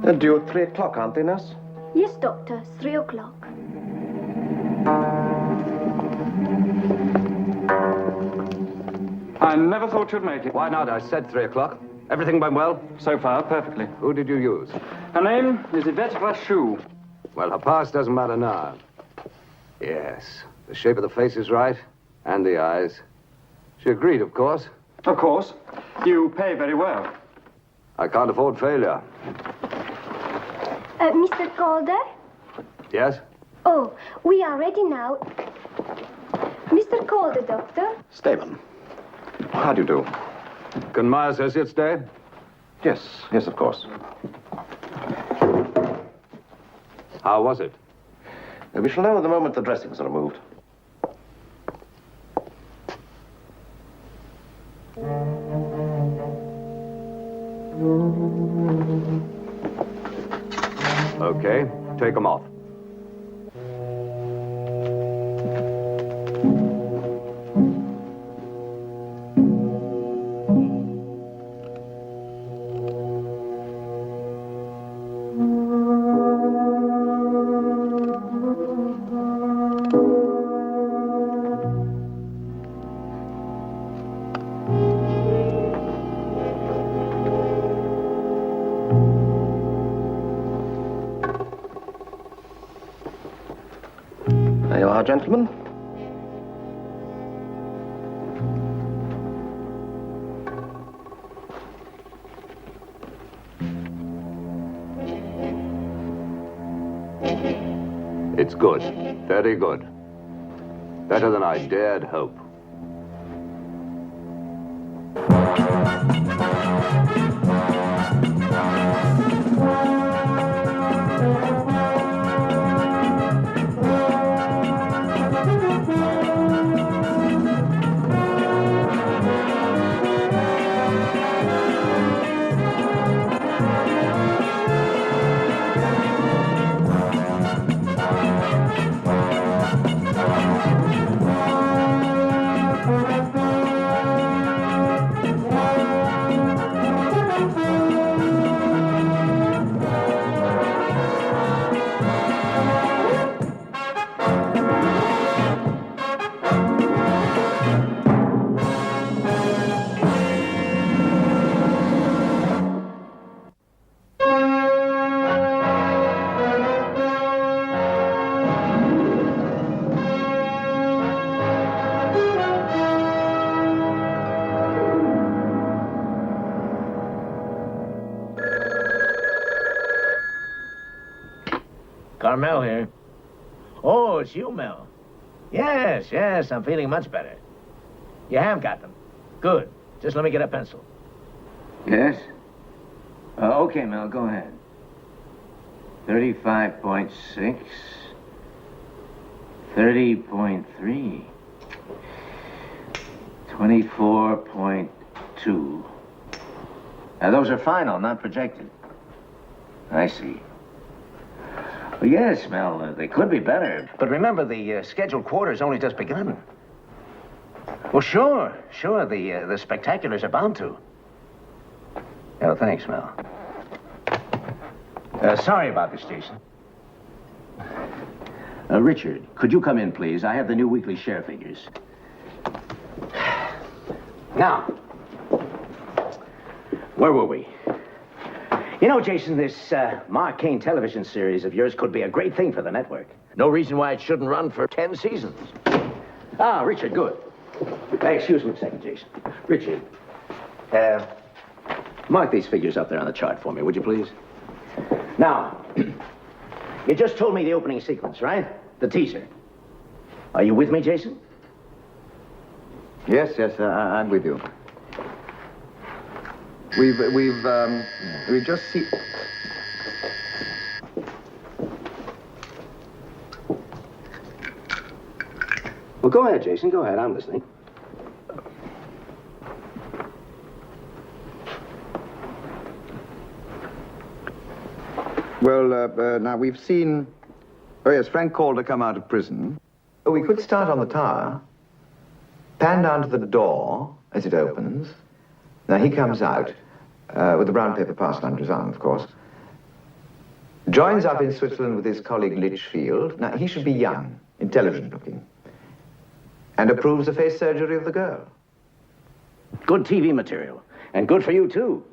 They're due at 3 o'clock, aren't they, nurse? Yes, Doctor. 3 o'clock. I never thought you'd make it. Why not? I said 3 o'clock. Everything went well? So far, perfectly. Who did you use? Her name is Yvette Rachou. Well, her past doesn't matter now. Yes. The shape of the face is right. And the eyes. She agreed, of course. Of course. You pay very well. I can't afford failure. Mr. Calder? Yes? Oh, we are ready now. Mr. Calder, Doctor. Stamen. How do you do? Can my associate stay? Yes, of course. How was it? We shall know the moment the dressings are removed. Okay, take them off. There you are, gentlemen. It's good. Very good. Better than I dared hope. Carmel here. Oh, it's you, Mel. Yes, I'm feeling much better. You have got them. Good. Just let me get a pencil. Yes? Okay, Mel, go ahead. 35.6. 30.3. 24.2. Now, those are final, not projected. I see. Well, yes, Mel, they could be better. But remember, the scheduled quarter's only just begun. Well, sure. The spectaculars are bound to. Oh, thanks, Mel. Sorry about this, Jason. Richard, could you come in, please? I have the new weekly share figures. Now, where were we? You know, Jason, this Mark Kane television series of yours could be a great thing for the network. No reason why it shouldn't run for 10 seasons. Ah, Richard, good. Excuse me a second, Jason. Richard, mark these figures up there on the chart for me, would you please? Now, you just told me the opening sequence, right? The teaser. Are you with me, Jason? Yes, I'm with you. We've just seen... Well, go ahead, Jason. Go ahead. I'm listening. Well, now we've seen... Oh, yes, Frank Calder come out of prison. Oh, we could start on the tower, pan down to the door as it opens. Now, he comes out with the brown paper parcel under his arm, of course. joins up in Switzerland with his colleague Litchfield. Now, he should be young, intelligent looking, and approves the face surgery of the girl. Good TV material. And good for you, too.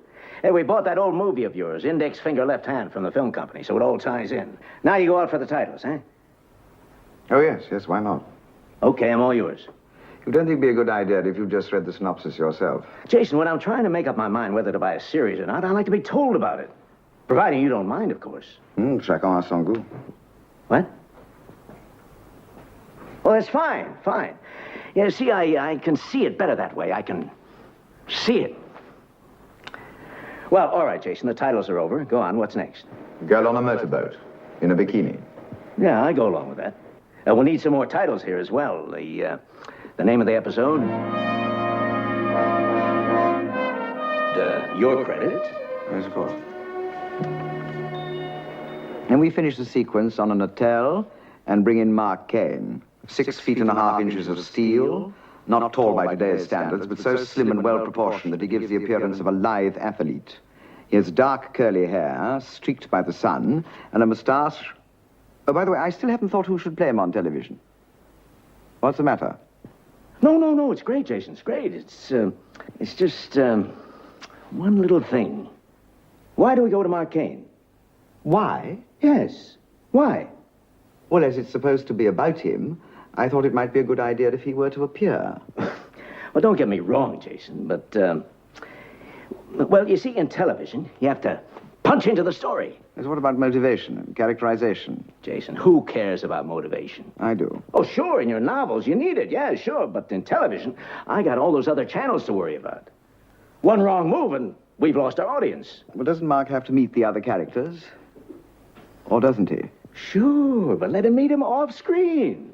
Hey, we bought that old movie of yours, Index Finger Left Hand, from the film company, so it all ties in. Now you go out for the titles, eh? Oh, yes, why not? Okay, I'm all yours. You don't think it'd be a good idea if you just read the synopsis yourself? Jason, when I'm trying to make up my mind whether to buy a series or not, I like to be told about it. Providing you don't mind, of course. Chacun a son goût. What? Well, that's fine, fine. Yeah, see, I can see it better that way. I can see it. Well, all right, Jason, the titles are over. Go on, what's next? Girl on a motorboat, in a bikini. Yeah, I go along with that. We'll need some more titles here as well. The name of the episode. Your credit. I suppose. And we finish the sequence on an hotel and bring in Mark Kane. 6 feet and a half inches of steel, not tall by today's standards, but so slim and well proportioned that he gives the appearance of a lithe athlete. He has dark curly hair, streaked by the sun, and a moustache. Oh, by the way, I still haven't thought who should play him on television. What's the matter? No, it's great, Jason. It's great. It's just one little thing. Why do we go to Mark Kane? Why? Yes. Why? Well, as it's supposed to be about him, I thought it might be a good idea if he were to appear. Well, don't get me wrong, Jason, but, well, you see, in television, you have to punch into the story. Yes, what about motivation and characterization? Jason, who cares about motivation? I do. Oh, sure, in your novels, you need it. Yeah, sure. But in television, I got all those other channels to worry about. One wrong move and we've lost our audience. Well, doesn't Mark have to meet the other characters? Or doesn't he? Sure, but let him meet him off screen.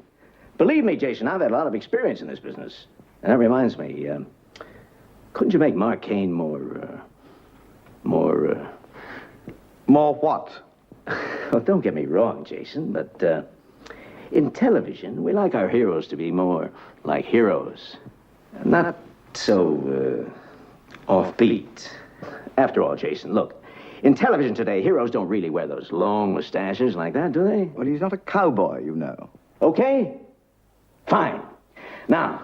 Believe me, Jason, I've had a lot of experience in this business. And that reminds me, couldn't you make Mark Kane more More what? Well, don't get me wrong, Jason, but in television, we like our heroes to be more like heroes. Not so offbeat. After all, Jason, look, in television today, heroes don't really wear those long mustaches like that, do they? Well, he's not a cowboy, you know. Okay? Fine. Now,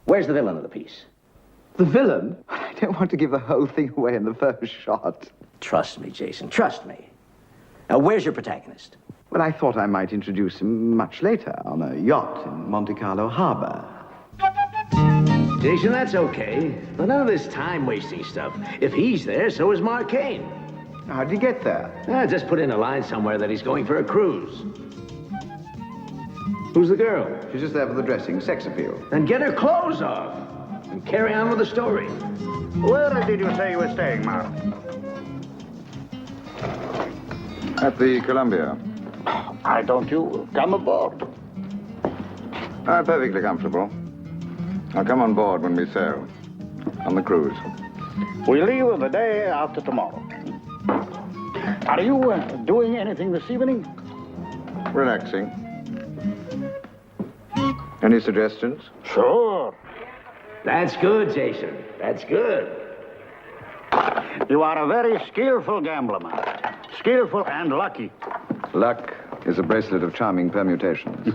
where's the villain of the piece? The villain? I don't want to give the whole thing away in the first shot. Trust me, Jason, trust me. Now, where's your protagonist? Well, I thought I might introduce him much later on a yacht in Monte Carlo Harbor. Jason, that's okay. But none of this time-wasting stuff. If he's there, so is Mark Kane. How'd you get there? Just put in a line somewhere that he's going for a cruise. Who's the girl? She's just there for the dressing, sex appeal. Then get her clothes off and carry on with the story. Where did you say you were staying, Mark? At the Columbia. Why don't you come aboard? Perfectly comfortable. I'll come on board when we sail. On the cruise. We leave the day after tomorrow. Are you doing anything this evening? Relaxing. Any suggestions? Sure. That's good, Jason. That's good. You are a very skillful gambler, Mark. Skillful and lucky. Luck is a bracelet of charming permutations.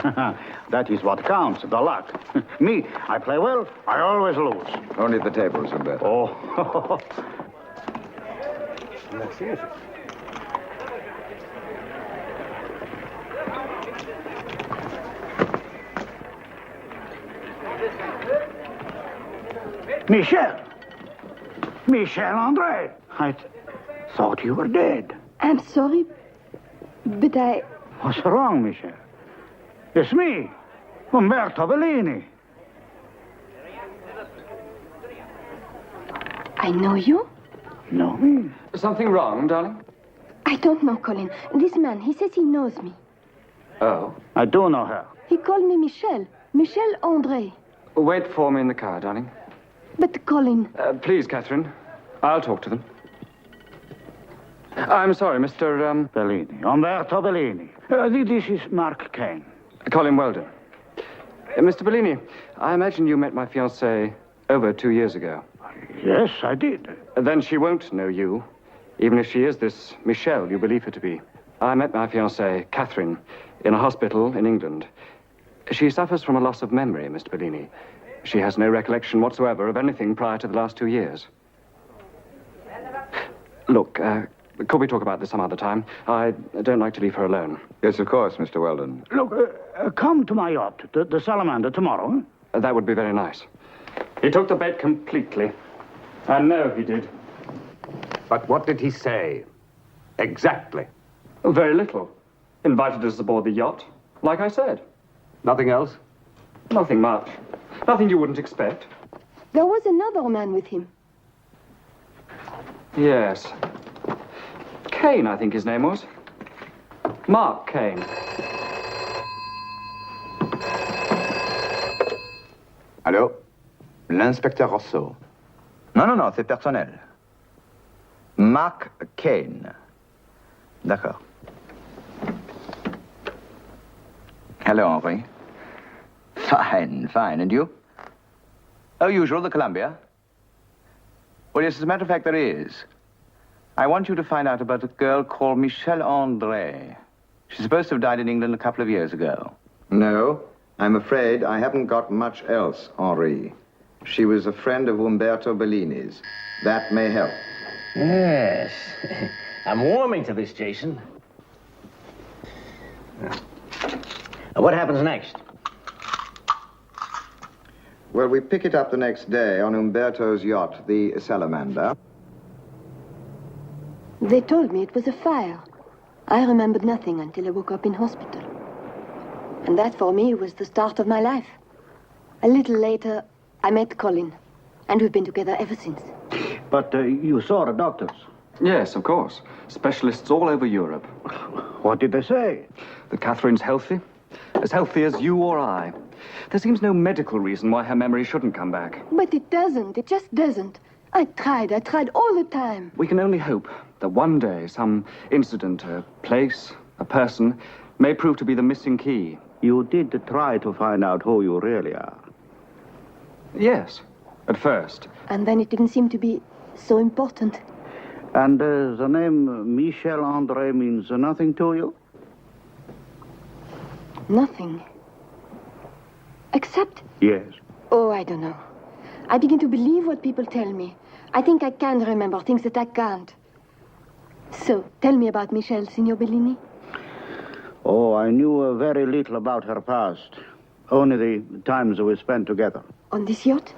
That is what counts, the luck. Me, I play well, I always lose. Only the tables are better. Oh. Michel. Michel Andre. I thought you were dead. I'm sorry, but I... What's wrong, Michel? It's me, Umberto Bellini. I know you? Know me? Something wrong, darling? I don't know, Colin. This man, he says he knows me. Oh. I do know her. He called me Michel. Michel André. Wait for me in the car, darling. But, Colin... Please, Catherine. I'll talk to them. I'm sorry, Mr. Bellini. Umberto Bellini. This is Mark Kane. Colin Weldon. Mr. Bellini, I imagine you met my fiancée over 2 years ago. Yes, I did. Then she won't know you, even if she is this Michelle you believe her to be. I met my fiancée, Catherine, in a hospital in England. She suffers from a loss of memory, Mr. Bellini. She has no recollection whatsoever of anything prior to the last 2 years. Look, could we talk about this some other time? I don't like to leave her alone. Yes, of course, Mr. Weldon. Look, come to my yacht, the Salamander, tomorrow. That would be very nice. He took the bait completely. I know he did. But what did he say? Exactly. Very little. Invited us aboard the yacht, like I said. Nothing else? Nothing much. Nothing you wouldn't expect. There was another man with him. Yes. Kane, I think his name was. Mark Kane. Allô? L'inspecteur Rousseau. Non, c'est personnel. Mark Kane. D'accord. Hello, Henri. Fine. And you? Oh, usual, the Columbia. Well, yes, as a matter of fact, there is. I want you to find out about a girl called Michelle André. She's supposed to have died in England a couple of years ago. No, I'm afraid I haven't got much else, Henri. She was a friend of Umberto Bellini's. That may help. Yes. I'm warming to this, Jason. Now, what happens next? Well, we pick it up the next day on Umberto's yacht, the Salamander. They told me it was a fire. I remembered nothing until I woke up in hospital. And that, for me, was the start of my life. A little later, I met Colin. And we've been together ever since. But you saw the doctors. Yes, of course. Specialists all over Europe. What did they say? That Catherine's healthy. As healthy as you or I. There seems no medical reason why her memory shouldn't come back. But it doesn't. It just doesn't. I tried all the time. We can only hope that one day some incident, a place, a person, may prove to be the missing key. You did try to find out who you really are. Yes, at first. And then it didn't seem to be so important. And the name Michel André means nothing to you? Nothing. Except... Yes. Oh, I don't know. I begin to believe what people tell me. I think I can remember things that I can't. So, tell me about Michelle, Signor Bellini. Oh, I knew very little about her past. Only the times we spent together. On this yacht?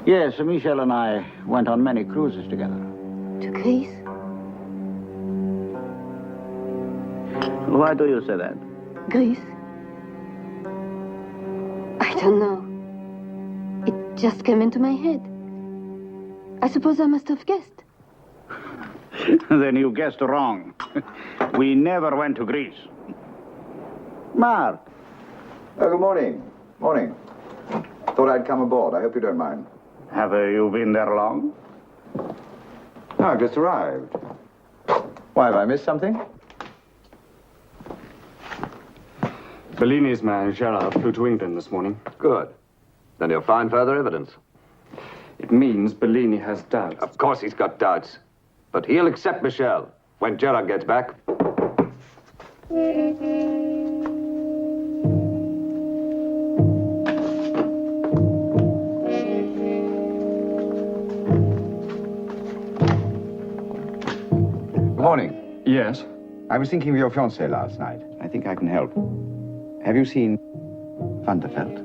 Yes, Michelle and I went on many cruises together. To Greece? Why do you say that? Greece? I don't know. It just came into my head. I suppose I must have guessed. Then you guessed wrong. We never went to Greece. Mark. Oh, good morning. Morning. Thought I'd come aboard. I hope you don't mind. Have you been there long? No, I've just arrived. Why, have I missed something? Bellini's man, Gerard, flew to England this morning. Good. Then he'll find further evidence. It means Bellini has doubts. Of course he's got doubts. But he'll accept Michelle when Gerard gets back. Good morning. Yes? I was thinking of your fiancé last night. I think I can help. Have you seen Van der Veld?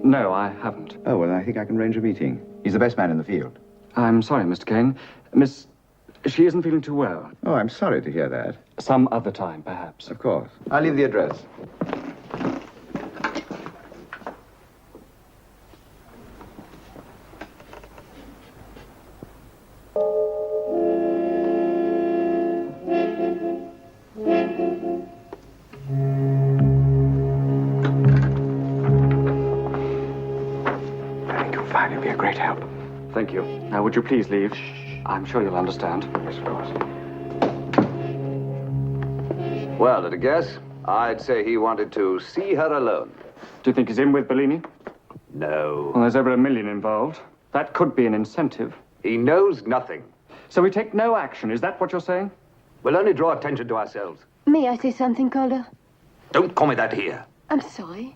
No, I haven't. Oh, well, I think I can arrange a meeting. He's the best man in the field. I'm sorry, Mr. Kane. She isn't feeling too well. Oh, I'm sorry to hear that. Some other time, perhaps. Of course. I'll leave the address. You'll find it'll be a great help. Thank you. Now, would you please leave? I'm sure you'll understand. Yes, of course. Well, at a guess, I'd say he wanted to see her alone. Do you think he's in with Bellini? No. Well, there's over $1 million involved. That could be an incentive. He knows nothing. So we take no action. Is that what you're saying? We'll only draw attention to ourselves. May I say something, Calder? Don't call me that here. I'm sorry.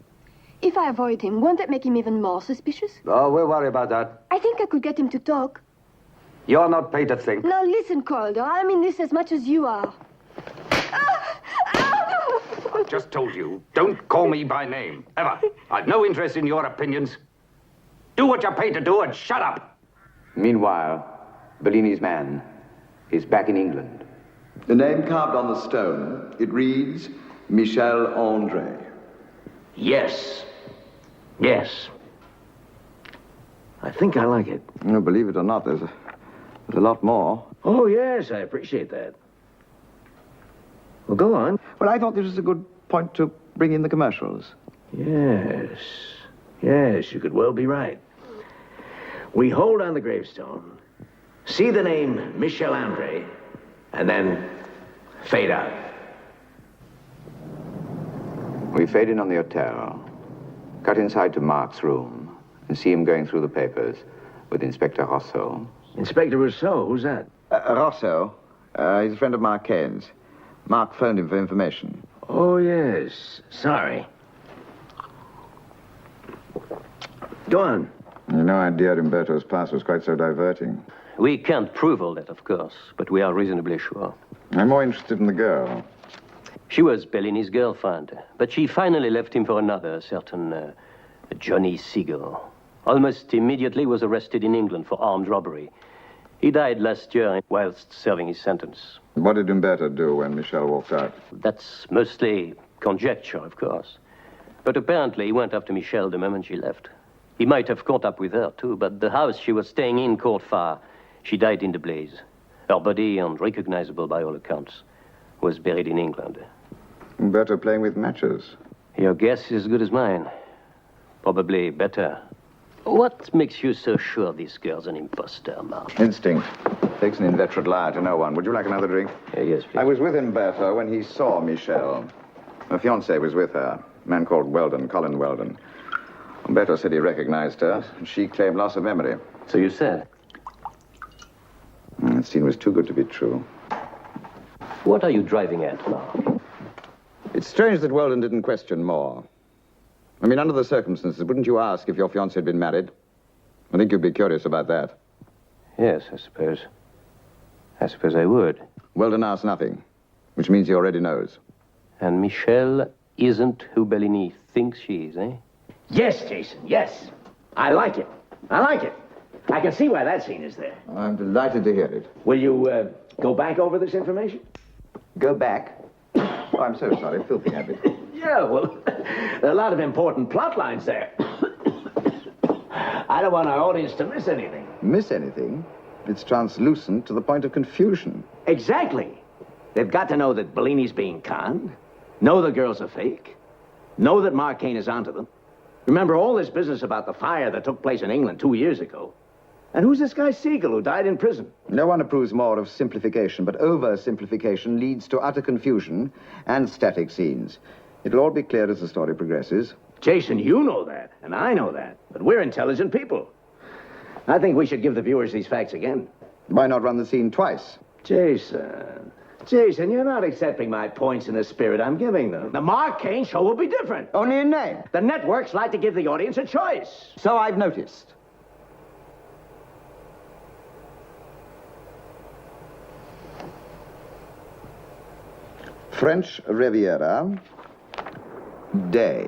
If I avoid him, won't that make him even more suspicious? Oh, we'll worry about that. I think I could get him to talk. You're not paid to think. Now listen, Calder. I'm in this as much as you are. I just told you, don't call me by name, ever. I've no interest in your opinions. Do what you're paid to do and shut up. Meanwhile, Bellini's man is back in England. The name carved on the stone, it reads Michel Andre. Yes. Yes. I think I like it. No, believe it or not, there's a lot more. Oh, yes, I appreciate that. Well, go on. Well, I thought this was a good point to bring in the commercials. Yes. Yes, you could well be right. We hold on the gravestone, see the name Michel Andre, and then fade out. We fade in on the hotel, cut inside to Mark's room, and see him going through the papers with Inspector Rousseau. Inspector Rousseau, who's that? Rousseau, he's a friend of Mark Kane's. Mark phoned him for information. Oh, yes. Sorry. Go on. No idea Umberto's past was quite so diverting. We can't prove all that, of course, but we are reasonably sure. I'm more interested in the girl. She was Bellini's girlfriend, but she finally left him for another, a certain Johnny Siegel. Almost immediately was arrested in England for armed robbery. He died last year whilst serving his sentence. What did Umberto do when Michel walked out? That's mostly conjecture, of course. But apparently he went after Michelle the moment she left. He might have caught up with her, too, but the house she was staying in caught fire. She died in the blaze. Her body, unrecognizable by all accounts, was buried in England. Umberto playing with matches. Your guess is as good as mine. Probably better. What makes you so sure this girl's an imposter, Mark? Instinct. Takes an inveterate liar to know one. Would you like another drink? Yes, please. I was with Umberto when he saw Michelle. Her fiancé was with her, a man called Weldon, Colin Weldon. Umberto said he recognized her, and she claimed loss of memory. So you said? That scene was too good to be true. What are you driving at, Mark? It's strange that Weldon didn't question more. I mean, under the circumstances, wouldn't you ask if your fiancé had been married? I think you'd be curious about that. Yes, I suppose. I suppose I would. Weldon asked nothing, which means he already knows. And Michelle isn't who Bellini thinks she is, eh? Yes, Jason, yes. I like it. I like it. I can see why that scene is there. I'm delighted to hear it. Will you go back over this information? Go back? Oh, I'm so sorry. Filthy habit. Yeah, well, there are a lot of important plot lines there. I don't want our audience to miss anything. Miss anything? It's translucent to the point of confusion. Exactly. They've got to know that Bellini's being conned, know the girls are fake, know that Mark Kane is onto them. Remember all this business about the fire that took place in England 2 years ago. And who's this guy Siegel who died in prison? No one approves more of simplification, but oversimplification leads to utter confusion and static scenes. It'll all be clear as the story progresses. Jason, you know that, and I know that, but we're intelligent people. I think we should give the viewers these facts again. Why not run the scene twice? Jason, you're not accepting my points in the spirit I'm giving them. The Mark Kane show will be different. Only in name. The networks like to give the audience a choice. So I've noticed. French Riviera, day.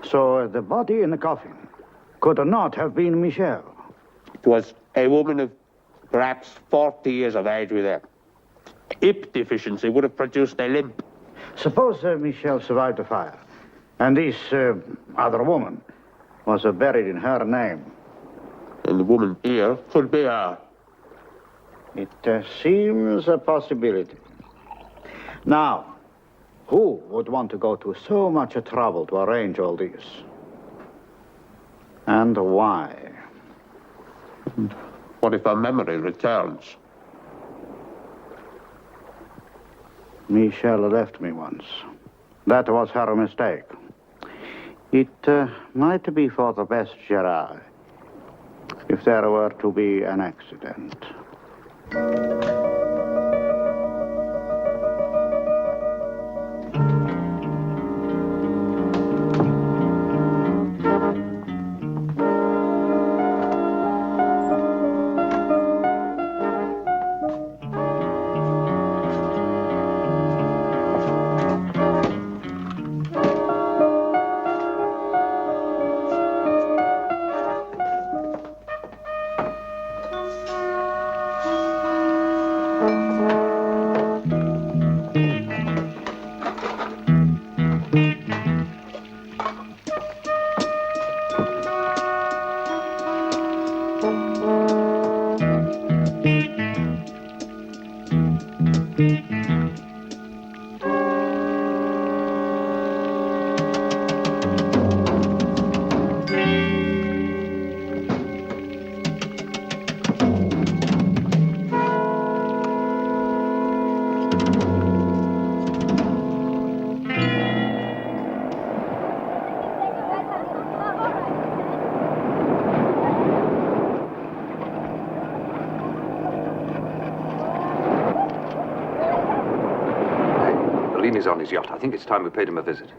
So the body in the coffin could not have been Michelle. It was a woman of perhaps 40 years of age with a hip deficiency, would have produced a limp. Suppose Michelle survived the fire, and this other woman was buried in her name. And the woman here could be her. It seems a possibility. Now, who would want to go to so much trouble to arrange all this? And why? What if her memory returns? Michelle left me once. That was her mistake. It might be for the best, Gerard, if there were to be an accident. Bellini's on his yacht. I think it's time we paid him a visit.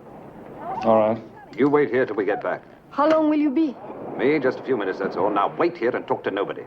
All right. You wait here till we get back. How long will you be? Me, just a few minutes, that's all. Now wait here and talk to nobody.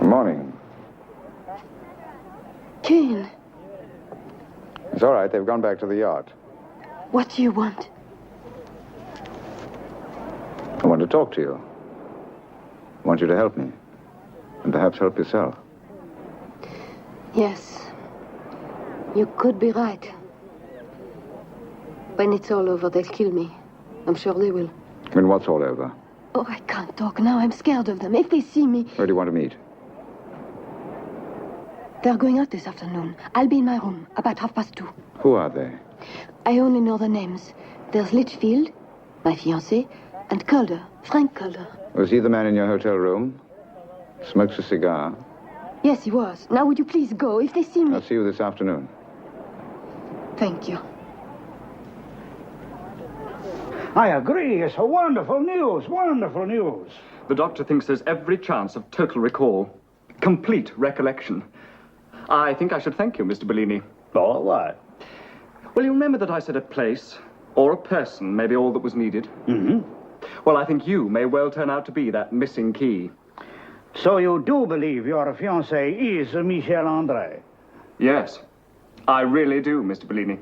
Morning. Kane, It's all right. They've gone back to the yacht. what do you want? I want to talk to you. I want you to help me. And perhaps help yourself. Yes, you could be right. When it's all over, they'll kill me. I'm sure they will. When what's all over? Oh, I can't talk now. I'm scared of them. If they see me, Where do you want to meet? they're going out this afternoon. I'll be in my room about 2:30. Who are they? I only know the names. There's Litchfield, my fiancé, and Calder, Frank Calder. Was he the man in your hotel room? Smokes a cigar. Yes, he was. Now, would you please go? If they see me... I'll see you this afternoon. Thank you. I agree. It's a wonderful news. Wonderful news. The doctor thinks there's every chance of total recall. Complete recollection. I think I should thank you, Mr. Bellini. Oh, what? Well, you remember that I said a place or a person may be all that was needed? Mm-hmm. Well, I think you may well turn out to be that missing key. So you do believe your fiancé is Michel André? Yes, I really do, Mr. Bellini.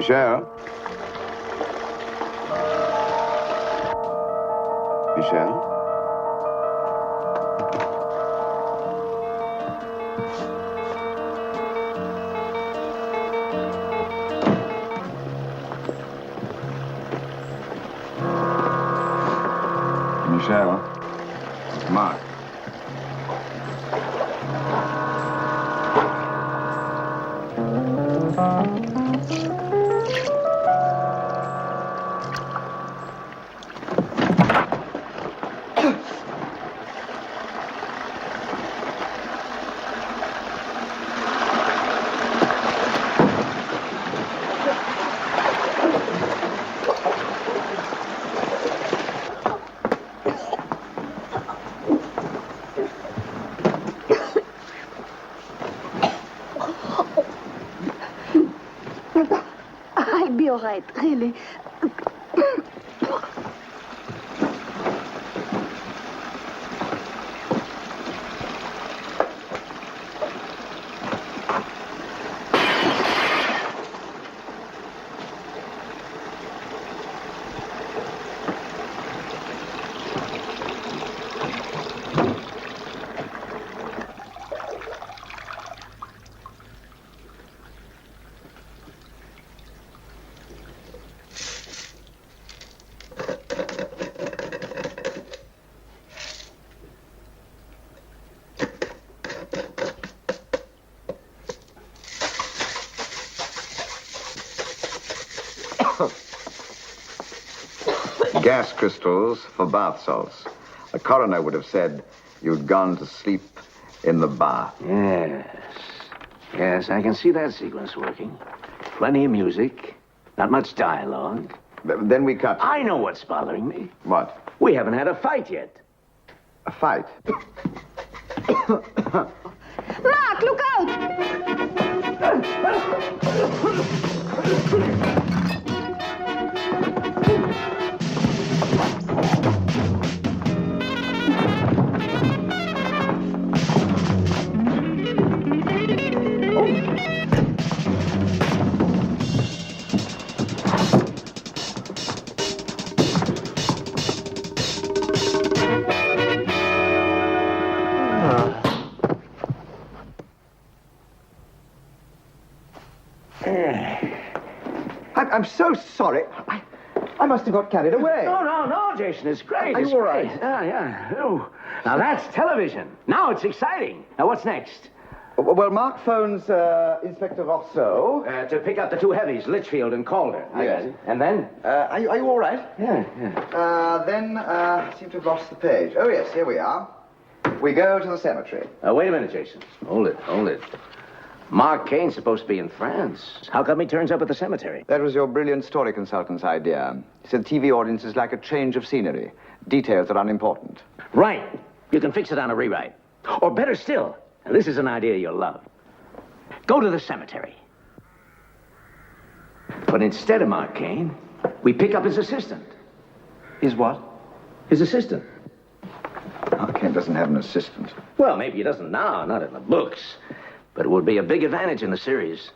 Michelle? Michelle? Michelle? It's Mark. I'll be all right, really. Gas crystals for bath salts. A coroner would have said you'd gone to sleep in the bar. Yes. Yes, I can see that sequence working. Plenty of music, not much dialogue. Then we cut. I know what's bothering me. What? We haven't had a fight yet. A fight? Mark, look out! I'm so sorry. I must have got carried away. No, Jason, it's great. Are It's you all right? great. Yeah. Oh, now that's television. Now it's exciting. Now what's next? Well, Mark phones Inspector Rousseau. To pick up the two heavies, Litchfield and Calder. Yes. And then? Are you all right? Yeah. Then, seem to have lost the page. Oh, yes, here we are. We go to the cemetery. Wait a minute, Jason. Hold it. Mark Kane's supposed to be in France. How come he turns up at the cemetery? That was your brilliant story consultant's idea. He said TV audiences like a change of scenery. Details are unimportant. Right. You can fix it on a rewrite. Or better still, and this is an idea you'll love. Go to the cemetery. But instead of Mark Kane, we pick up his assistant. His what? His assistant. Mark Kane doesn't have an assistant. Well, maybe he doesn't now, not in the books. But it would be a big advantage in the series.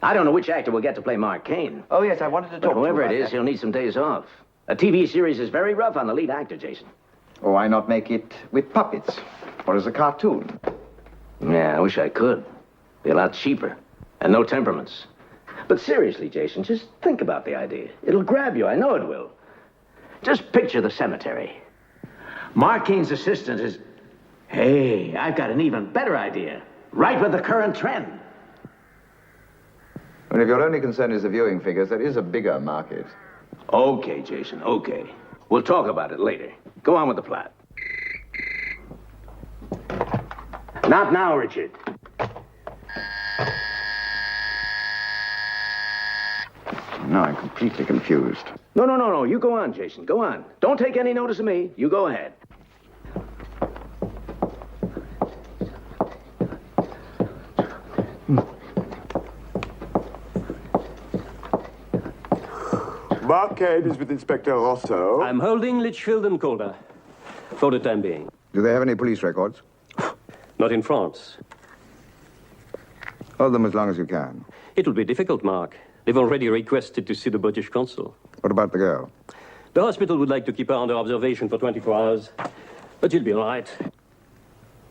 I don't know which actor will get to play Mark Kane. Oh, yes, I wanted to talk But to you whoever about it is, that. he'll need some days off. A TV series is very rough on the lead actor, Jason. Or why not make it with puppets? Or as a cartoon? Yeah, I wish I could. Be a lot cheaper. And no temperaments. But seriously, Jason, just think about the idea. It'll grab you, I know it will. Just picture the cemetery. Mark Kane's assistant is... Hey, I've got an even better idea. Right with the current trend. Well, if your only concern is the viewing figures, there is a bigger market. Okay, Jason, okay. We'll talk about it later. Go on with the plot. Not now, Richard. No, I'm completely confused. No. You go on, Jason. Go on. Don't take any notice of me. You go ahead. Mark Kane is with Inspector Rousseau. I'm holding Litchfield and Calder. For the time being. Do they have any police records? Not in France. Hold them as long as you can. It will be difficult, Mark. They've already requested to see the British consul. What about the girl? The hospital would like to keep her under observation for 24 hours, but she'll be all right.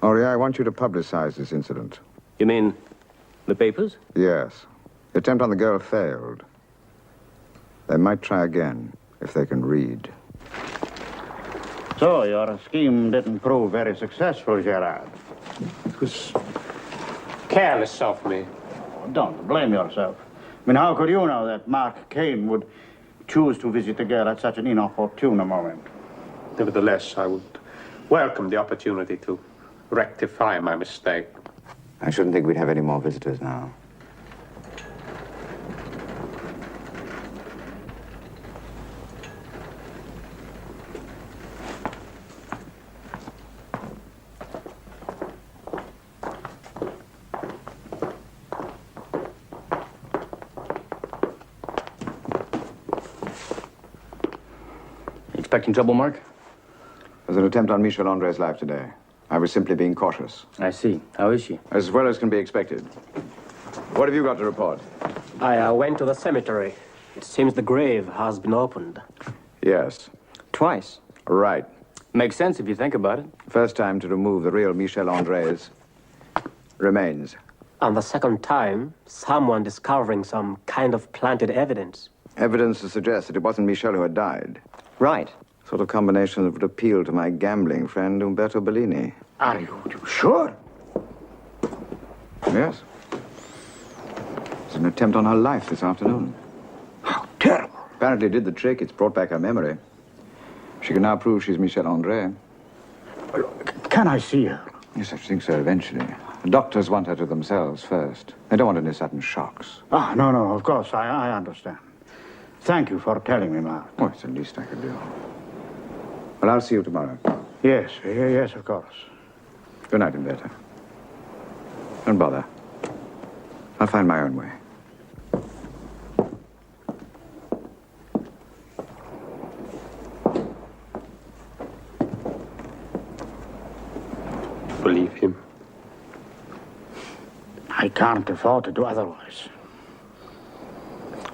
Henri, I want you to publicize this incident. You mean the papers? Yes. The attempt on the girl failed. They might try again, if they can read. So, your scheme didn't prove very successful, Gerard. It was careless of me. Don't blame yourself. I mean, how could you know that Mark Kane would choose to visit the girl at such an inopportune moment? Nevertheless, I would welcome the opportunity to rectify my mistake. I shouldn't think we'd have any more visitors now. Expecting trouble, Mark? There's an attempt on Michel André's life today. I was simply being cautious. I see. How is she? As well as can be expected. What have you got to report? I went to the cemetery. It seems the grave has been opened. Yes. Twice. Right. Makes sense if you think about it. First time to remove the real Michel André's remains. And the second time, someone discovering some kind of planted evidence. Evidence to suggest that it wasn't Michel who had died. Right. Sort of combination that would appeal to my gambling friend Umberto Bellini. Are you sure? Yes. It's an attempt on her life this afternoon. How terrible. Apparently did the trick. It's brought back her memory. She can now prove she's Michel André. Can I see her? Yes, I think so, eventually. The doctors want her to themselves first. They don't want any sudden shocks. No, of course, I understand. Thank you for telling me, Mark. Oh, it's the least I could do. Well, I'll see you tomorrow. Yes, of course. Good night, Umberto. Don't bother. I'll find my own way. Believe him. I can't afford to do otherwise.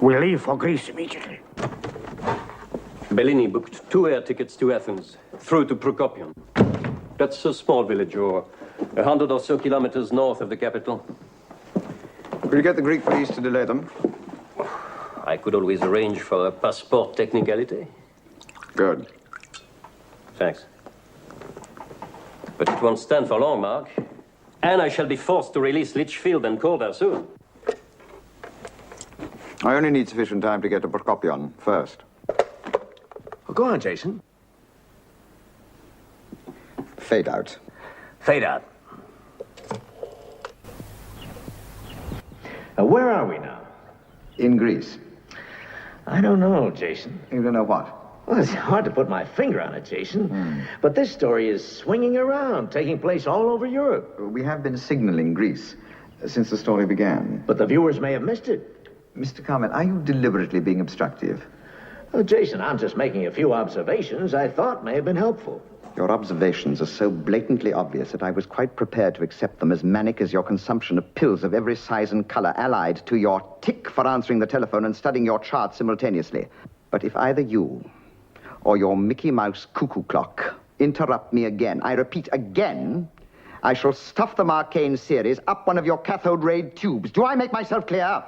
We leave for Greece immediately. Bellini booked 2 air tickets to Athens, through to Prokopion. That's a small village, or 100 or so kilometers north of the capital. Will you get the Greek police to delay them? I could always arrange for a passport technicality. Good. Thanks. But it won't stand for long, Mark. And I shall be forced to release Litchfield and Calder soon. I only need sufficient time to get to Prokopion first. Well, go on, Jason. Fade out. Fade out. Where are we now? In Greece. I don't know, Jason. You don't know what? Well, it's hard to put my finger on it, Jason. But this story is swinging around, taking place all over Europe. We have been signaling Greece since the story began. But the viewers may have missed it. Mr. Carmen, are you deliberately being obstructive? Well, Jason, I'm just making a few observations I thought may have been helpful. Your observations are so blatantly obvious that I was quite prepared to accept them as manic as your consumption of pills of every size and color, allied to your tick for answering the telephone and studying your chart simultaneously. But if either you or your Mickey Mouse cuckoo clock interrupt me again, I repeat again, I shall stuff the Mark Kane series up one of your cathode ray tubes. Do I make myself clear?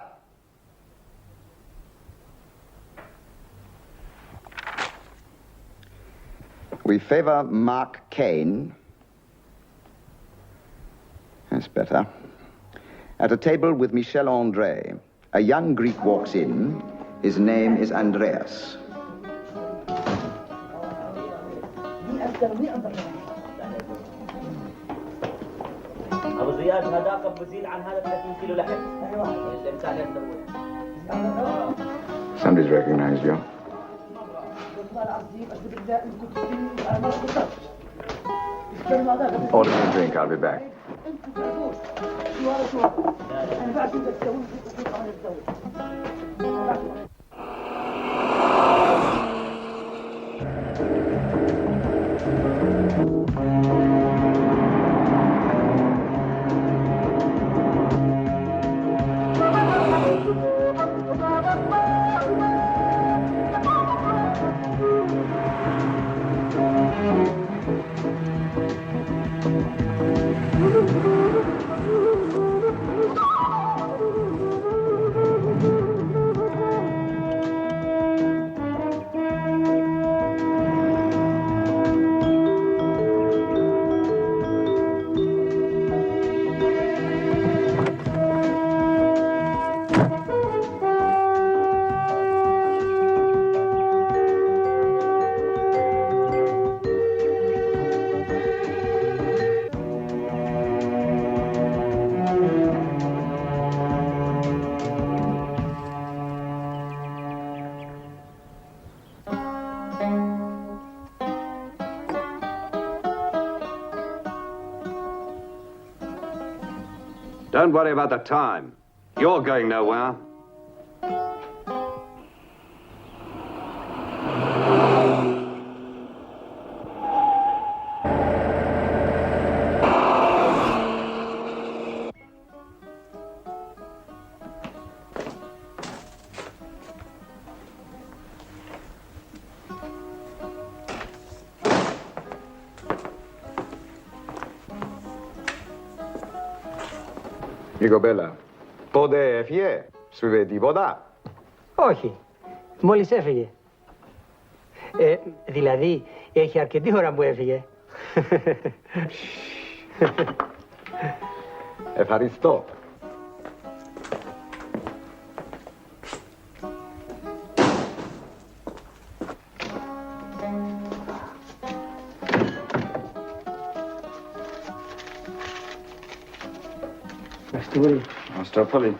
We favor Mark Kane. That's better. At a table with Michel André, a young Greek walks in. His name is Andreas. ابو زياد هذاك بزيد عن هذا 30 كيلو لحم. ايوه الامكان يسوي. Somebody's recognized you. Order me a drink, I'll be back. Don't worry about the time. You're going nowhere. Igobella, πότε έφυγε, σου είπε τίποτα? Όχι, μόλις έφυγε. Δηλαδή, έχει αρκετή ώρα που έφυγε. Ευχαριστώ. Ευχαριστώ πολύ.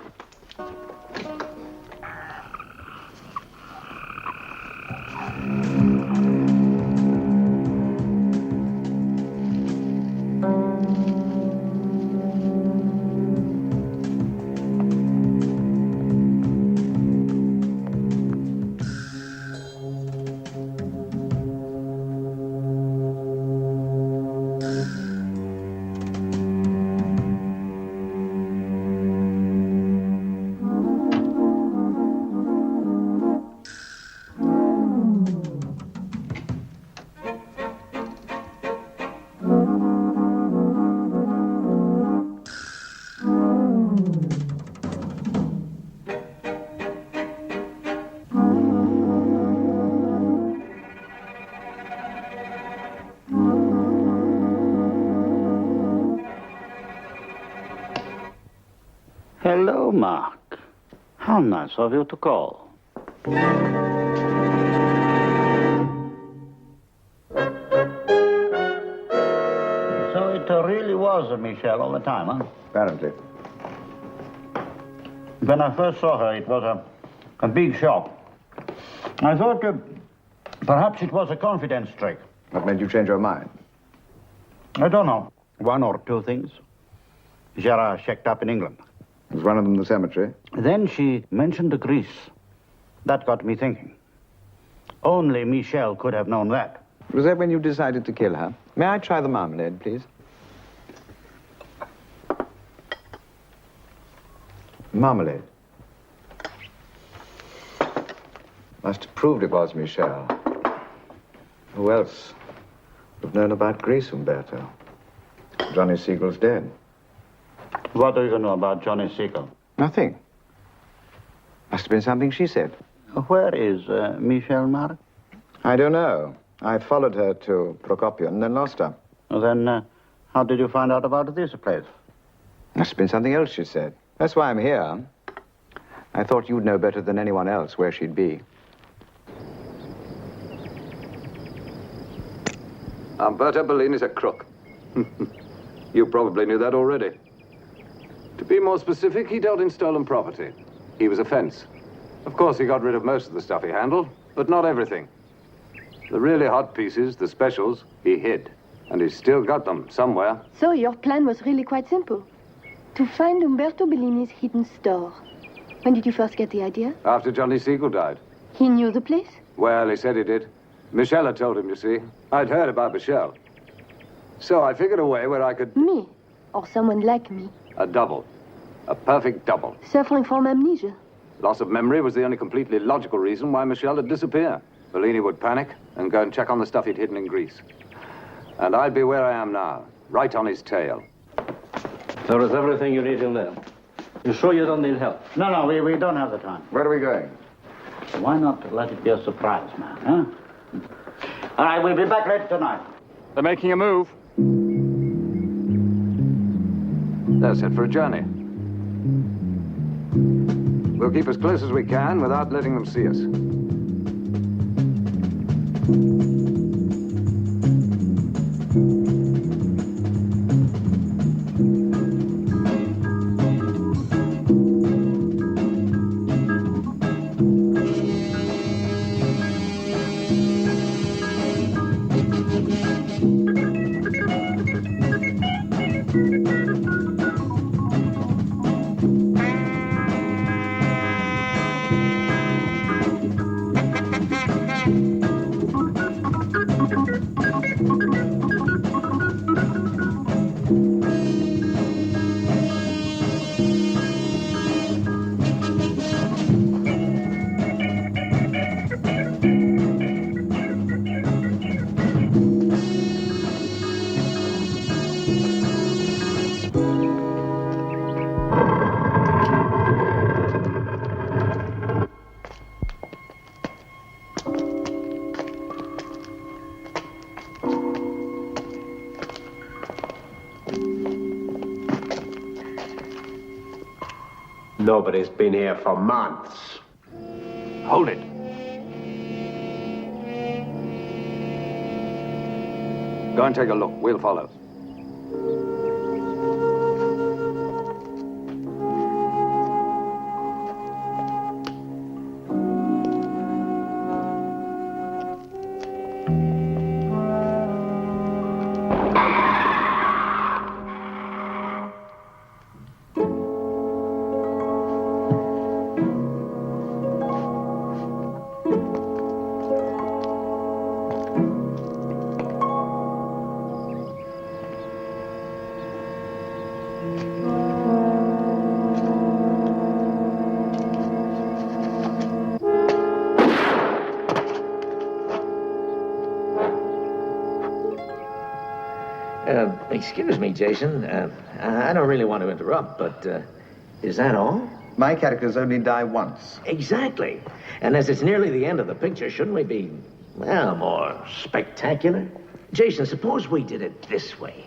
Hello, Mark. How nice of you to call. So it really was Michelle all the time, huh? Apparently. When I first saw her, it was a big shock. I thought perhaps it was a confidence trick. What made you change your mind? I don't know. One or two things. Gerard checked up in England. Was one of them the cemetery? Then she mentioned Greece. That got me thinking. Only Michelle could have known that. Was that when you decided to kill her? May I try the marmalade, please? Marmalade. Must have proved it was Michelle. Who else would have known about Greece, Umberto? Johnny Siegel's dead. What do you know about Johnny Siegel? Nothing. Must have been something she said. Where is Michelle, Mark? I don't know. I followed her to Procopio and then lost her. Then how did you find out about this place? Must have been something else she said. That's why I'm here. I thought you'd know better than anyone else where she'd be. Umberto Bellini's a crook. You probably knew that already. To be more specific, he dealt in stolen property. He was a fence. Of course, he got rid of most of the stuff he handled, but not everything. The really hot pieces, the specials, he hid. And he's still got them somewhere. So your plan was really quite simple. To find Umberto Bellini's hidden store. When did you first get the idea? After Johnny Siegel died. He knew the place? Well, he said he did. Michelle had told him, you see. I'd heard about Michelle. So I figured a way where I could... Me? Or someone like me? A double. A perfect double. Suffering from amnesia? Loss of memory was the only completely logical reason why Michelle had disappeared. Bellini would panic and go and check on the stuff he'd hidden in Greece. And I'd be where I am now, right on his tail. There is everything you need in there. You sure you don't need help? No, we don't have the time. Where are we going? Why not let it be a surprise, man, huh? All right, we'll be back late tonight. They're making a move. They're set for a journey. We'll keep as close as we can without letting them see us. Nobody's been here for months. Hold it. Go and take a look. We'll follow. Excuse me, Jason. I don't really want to interrupt, but is that all? My characters only die once. Exactly. And as it's nearly the end of the picture, shouldn't we be, well, more spectacular? Jason, suppose we did it this way.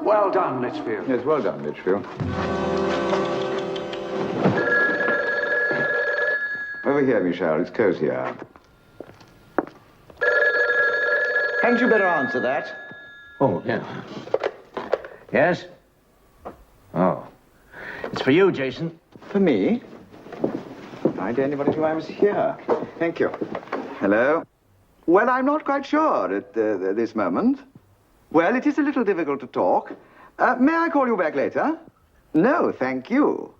Well done, Litchfield. Yes, well done, Litchfield. Over here, Michel. It's cozier. Hadn't you better answer that? Oh, yeah. Yes? Oh. It's for you, Jason. For me? I dare anybody who I was here. Thank you. Hello? Well, I'm not quite sure at this moment. Well, it is a little difficult to talk. May I call you back later? No, thank you.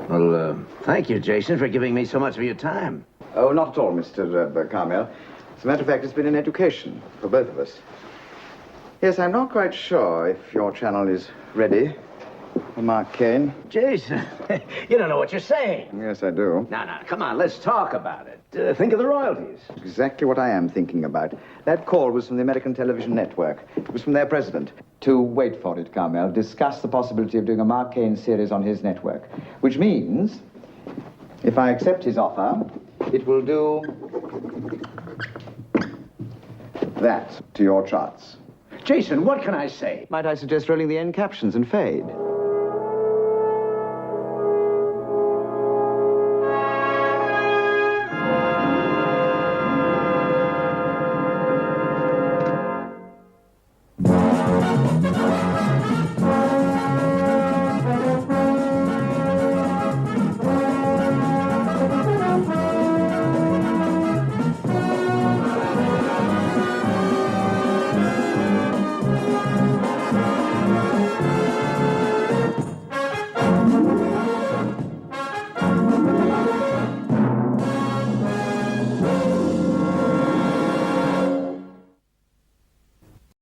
Well, thank you, Jason, for giving me so much of your time. Oh, not at all, Mr. Carmel. As a matter of fact, it's been an education for both of us. Yes, I'm not quite sure if your channel is ready for Mark Kane. Jason, you don't know what you're saying. Yes, I do. No, come on, let's talk about it. Think of the royalties. Exactly what I am thinking about. That call was from the American Television Network. It was from their president. To wait for it, Carmel, discuss the possibility of doing a Mark Kane series on his network. Which means, if I accept his offer, it will do that to your charts. Jason, what can I say? Might I suggest rolling the end captions and fade?